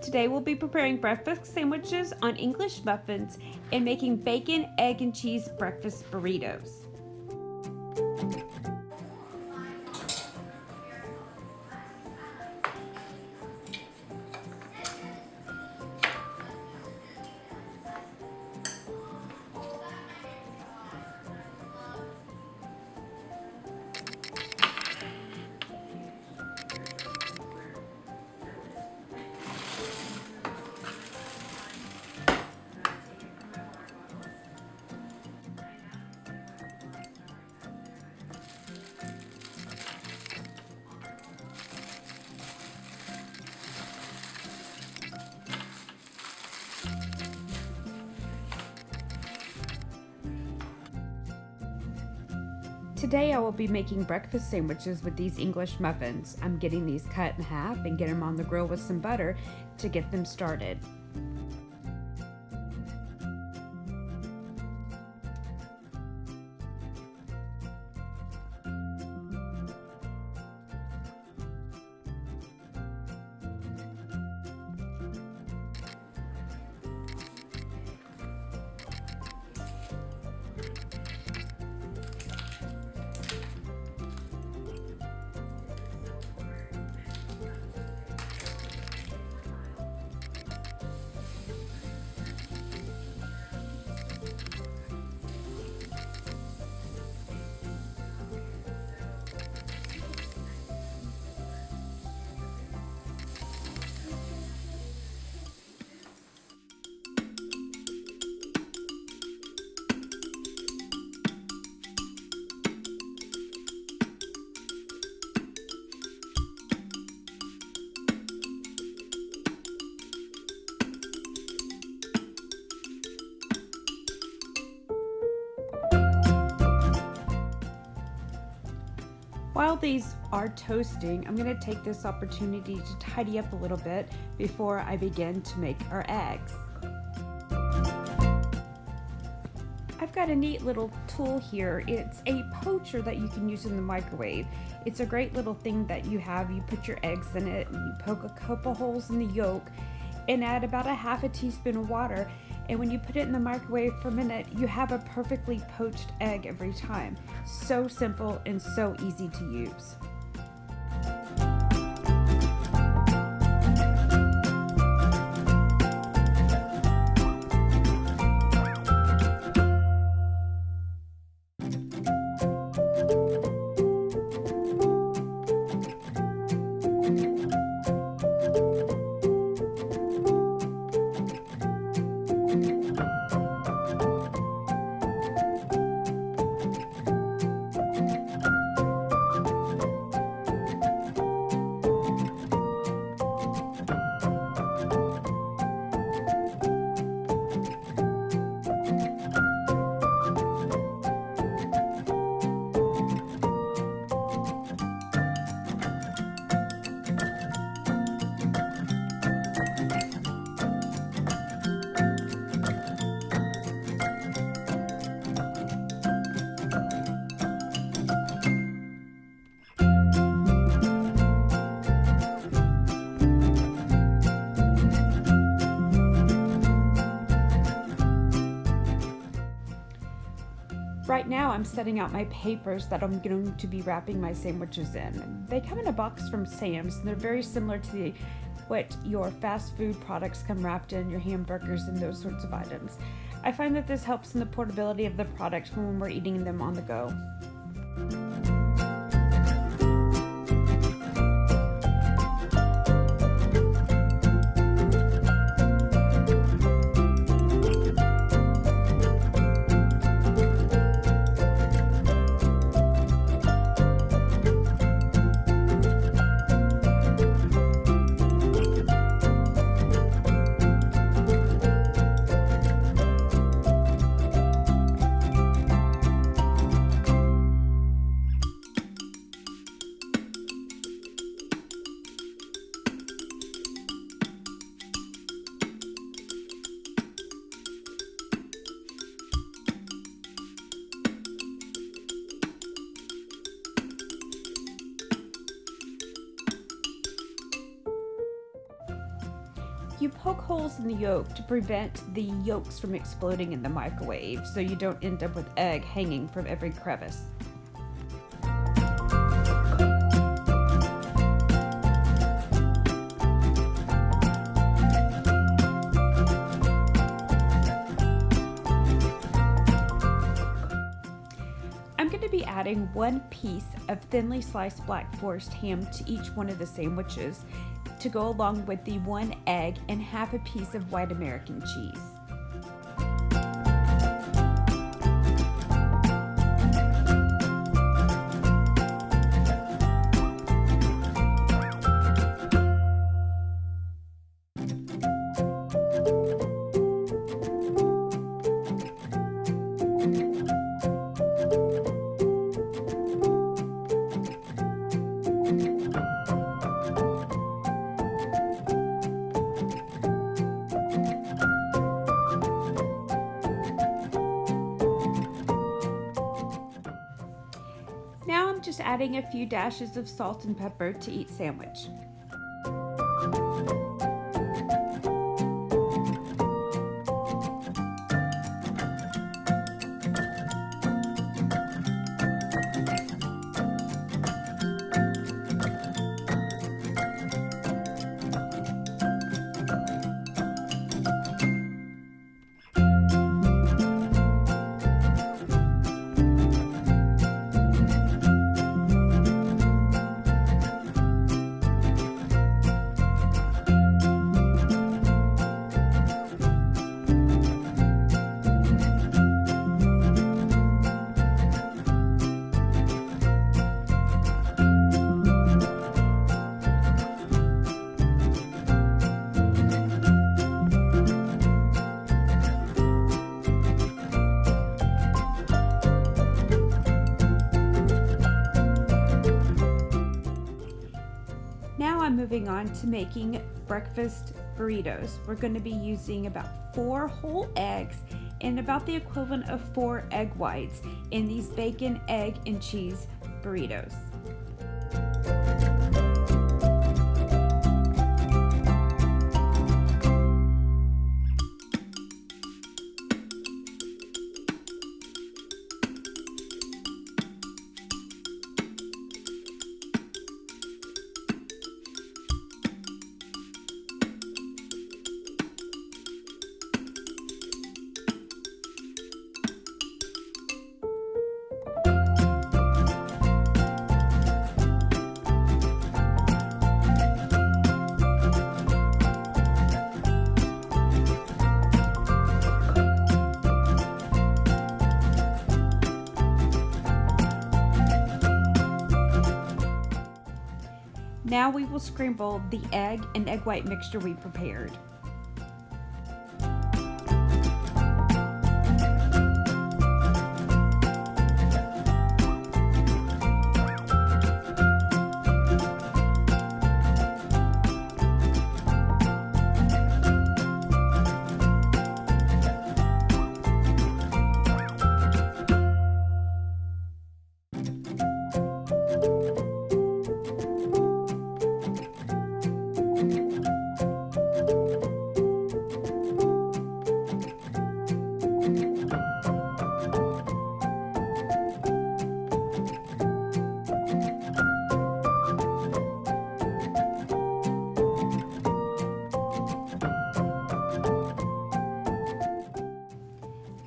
Today we'll be preparing breakfast sandwiches on English muffins and making bacon, egg, and cheese breakfast burritos. Today I will be making breakfast sandwiches with these English muffins. I'm getting these cut in half and get them on the grill with some butter to get them started. While these are toasting, I'm going to take this opportunity to tidy up a little bit before I begin to make our eggs. I've got a neat little tool here. It's a poacher that you can use in the microwave. It's a great little thing that you have. You put your eggs in it and you poke a couple holes in the yolk and add about a half a teaspoon of water. And when you put it in the microwave for a minute, you have a perfectly poached egg every time. So simple and so easy to use. Right now I'm setting out my papers that I'm going to be wrapping my sandwiches in. They come in a box from Sam's and they're very similar to what your fast food products come wrapped in, your hamburgers and those sorts of items. I find that this helps in the portability of the product when we're eating them on the go. You poke holes in the yolk to prevent the yolks from exploding in the microwave so you don't end up with egg hanging from every crevice. I'm going to be adding 1 piece of thinly sliced Black Forest ham to each one of the sandwiches to go along with the 1 egg and half a piece of white American cheese. Now I'm just adding a few dashes of salt and pepper to each sandwich. Now I'm moving on to making breakfast burritos. We're going to be using about 4 whole eggs and about the equivalent of 4 egg whites in these bacon, egg, and cheese burritos. Now we will scramble the egg and egg white mixture we prepared.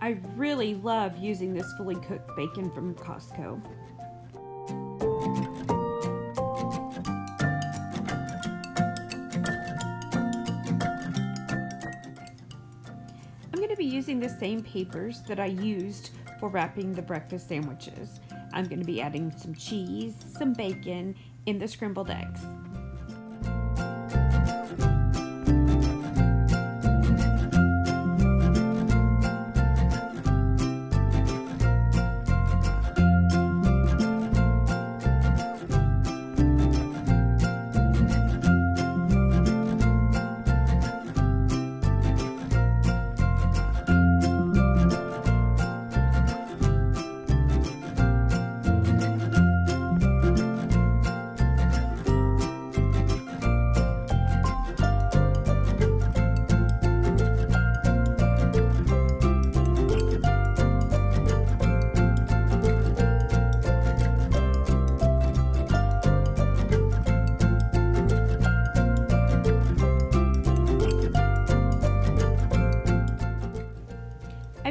I really love using this fully cooked bacon from Costco. I'm going to be using the same papers that I used for wrapping the breakfast sandwiches. I'm going to be adding some cheese, some bacon, and the scrambled eggs.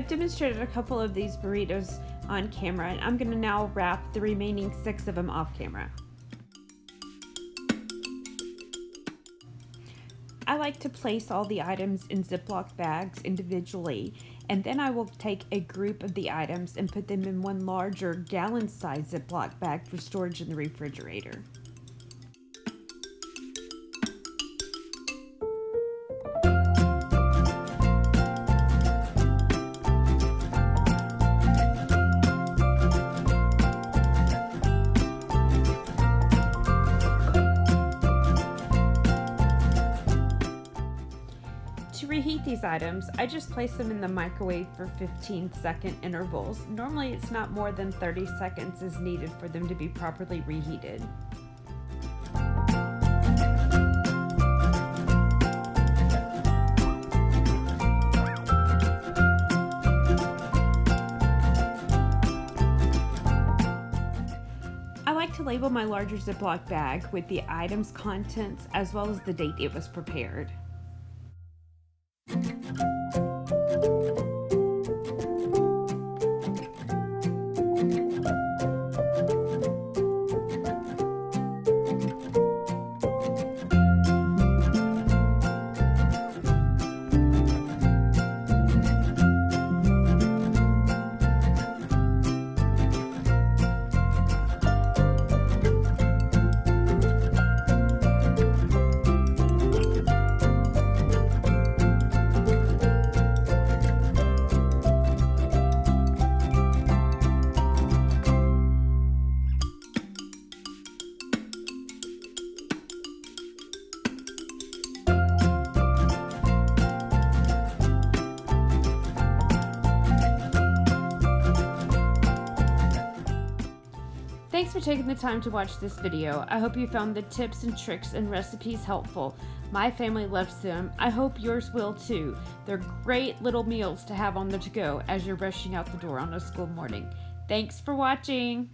I've demonstrated a couple of these burritos on camera, and I'm going to now wrap the remaining 6 of them off camera. I like to place all the items in Ziploc bags individually, and then I will take a group of the items and put them in one larger gallon-sized Ziploc bag for storage in the refrigerator. To reheat these items, I just place them in the microwave for 15-second intervals. Normally it's not more than 30 seconds is needed for them to be properly reheated. I like to label my larger Ziploc bag with the item's contents as well as the date it was prepared. Thanks for taking the time to watch this video. I hope you found the tips and tricks and recipes helpful. My family loves them. I hope yours will too. They're great little meals to have on the to-go as you're rushing out the door on a school morning. Thanks for watching.